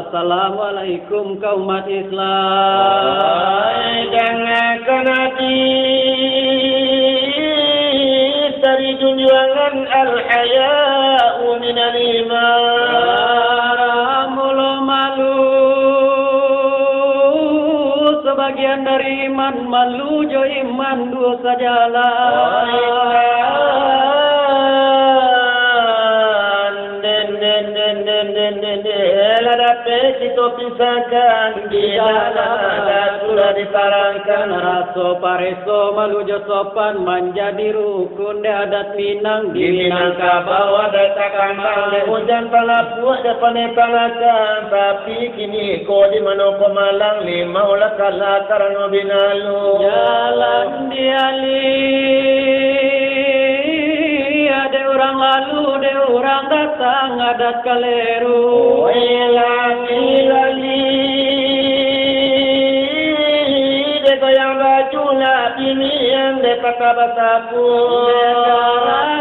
Assalamualaikum kaum umat Islam. Jangan kenati dari junjungan al-haya'u minal iman. Mulu malu sebagian dari iman, malu jo iman dosa jalan. Itu pisahkan di dalam adat sudah disarankan raso pareso malu jo sopan menjadi rukun de adat Minang di Minangkabau ada takambang de hujan palapu ada panepalakan tapi kini ko di Manoko Malang lima ulah kala karang binalu jalan diali ada orang lalu ada orang datang adat kaleru lali de goyang baju lah ini yang de pakabasapu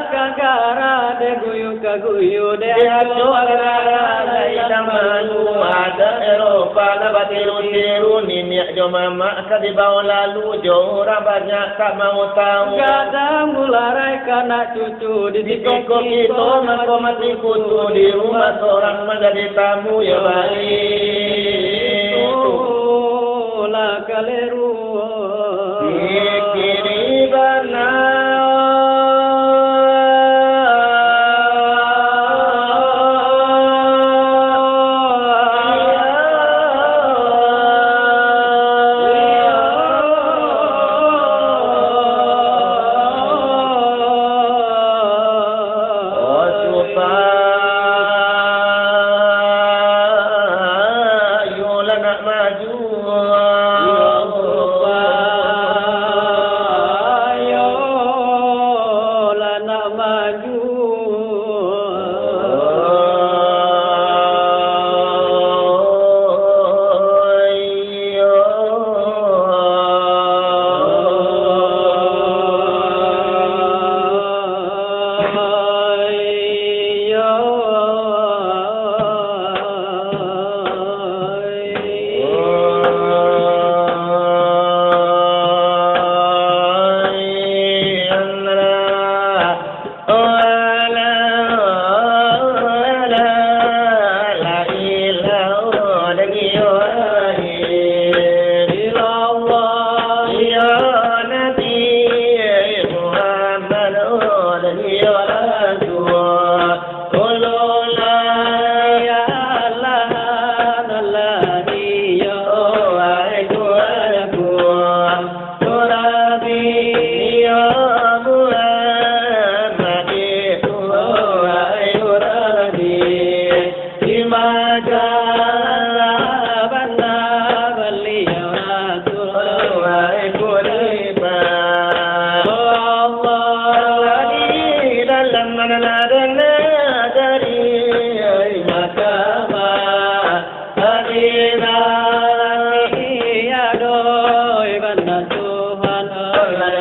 kagara de guyu kaguyu de ajo agara laila malu ada Eropa na batiru-tiru nini jo mama ka di bawah lalu jo orang banyak tak mau tahu kadang mularai kana cucu di toko itu mako mati kutu di rumah seorang menjadi tamu ya baik la kaleru kiri bana wahai kuripa Allah di dalam mana dari Makama Adina Ya doi Bana Tuhan Allah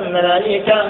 malaikat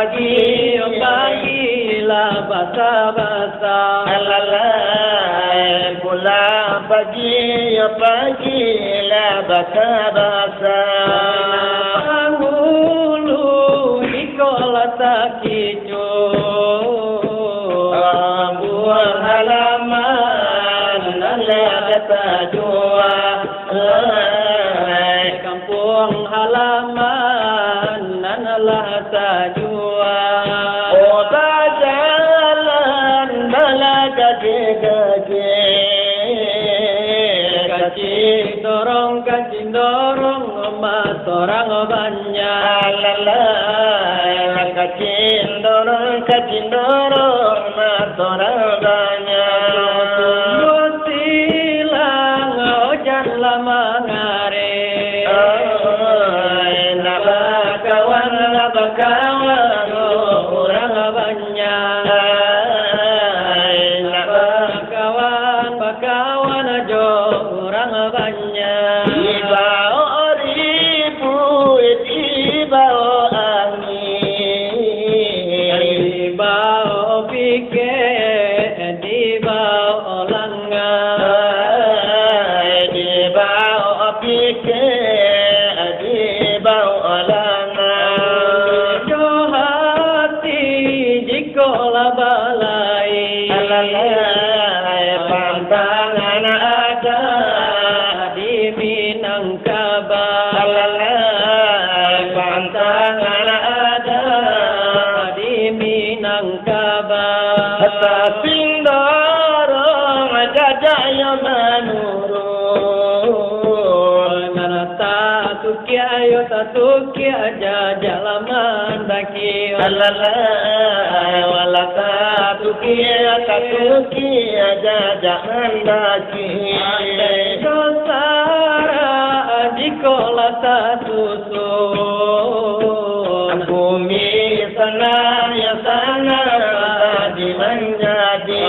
pagi pagilah basa-basa pulang pagilah basa-basa Panghulu ikola sakijo buang halaman nala tajua kampung halaman nanalah tajua jalan bala gage kacing dorong emas orang banyak kacing dorong emas orang banyak silang ojan lama ngare nabakawan orang banyak bakawan ajo orang banyak dibao ribu dibao angin dibao pikir dibao langai dibao pikir dibao langai jo hati jikola balai pantangan ada di Minangkabau pantangan ada di Minangkabau tapi dorong jajaya menurun satu kia jajah laman daki wala satu kia jajah mendaki dosara jikola susun bumi sana ya sana di menjadi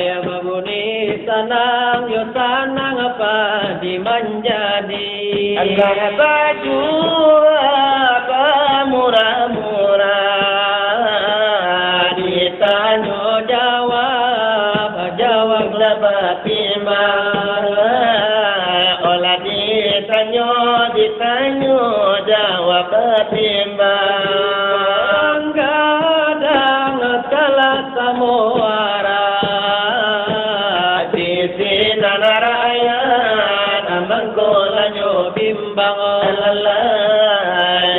ya babuni sanang yo sanang apa di menjadi Allah baju apa murah-murah ditanya jawab lebat timbang olah ditanya jawab timbang kadang kalah samuara di sinan rakyat mengkolanyo bimbang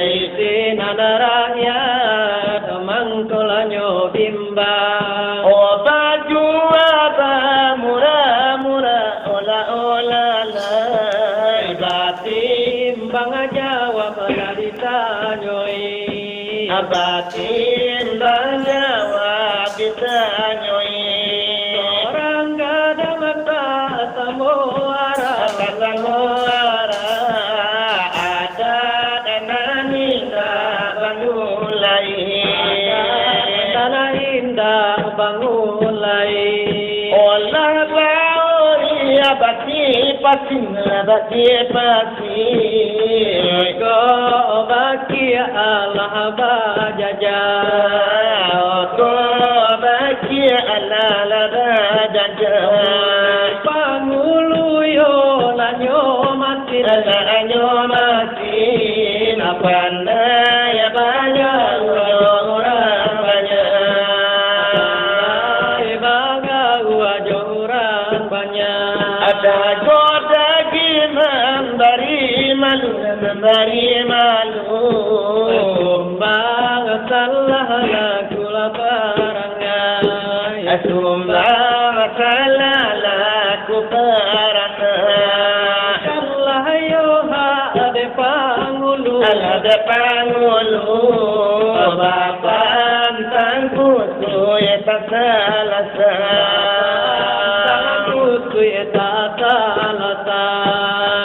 di sinan rakyat mengkolanyo bimbang baju apa murah-murah olah batimbang jawab dari tanyoi batimbang jawab ditanyoi orang kadang tak samuara ada dan indah bangulai tanah indah bangulai olah bauri bati go baki Allah bajajah go baki Allah bajajah pangulu yo lanyo mati pandai banyak orang banyak ada godagi memberi malu sumbang salah lagu laparangai sumbang salah laku perangai Allah yo ade pangulu bapan tangku suye tak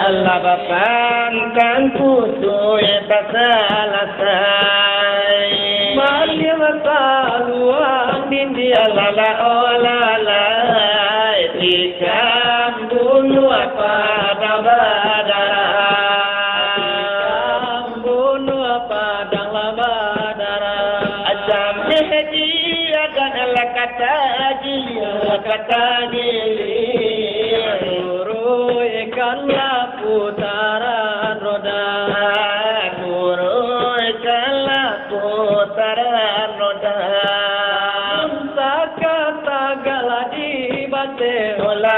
Allah bapan tangku suye tak selesai Malim saluang dindia lala olala tikam dulu apa badara bunuh padang labada haji adalah kata gilir Guru ikanlah putaran roda. Guru ikanlah putaran roda. Kata gala di bate Ola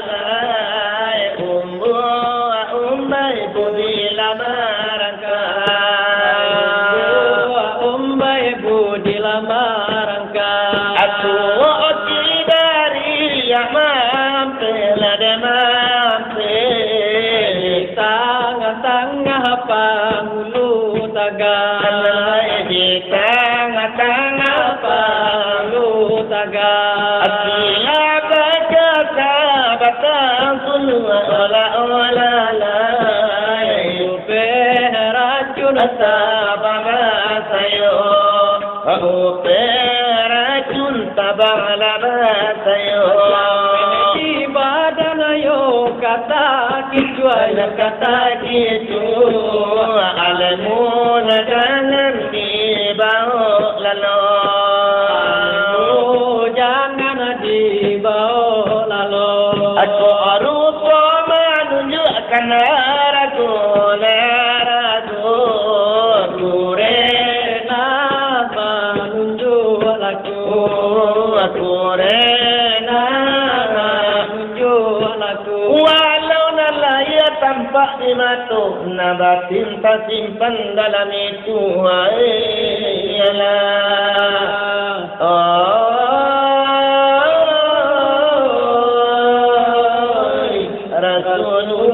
lai umbai budi lamarangka. Umbai budi lamarangka. Aku dari yang mampu lade mampu. Tengah-tengah pangulu taga. Di tengah-tengah Pangulu taga. Akia baca batang kulua ola lai. Upe racun Tabang sayo, upe racun tabang sayo. di badan ayo kata kicuan Kata gitu, alamun jangan dibawa lalu. jangan dibawa lalu. Aku arupa menunjukkan ragu. Kurena menunjuk laku. Kurena menunjuk laku. walau nalaya tampak di mata, nabatin tak simpan dalam itu. Rasulullah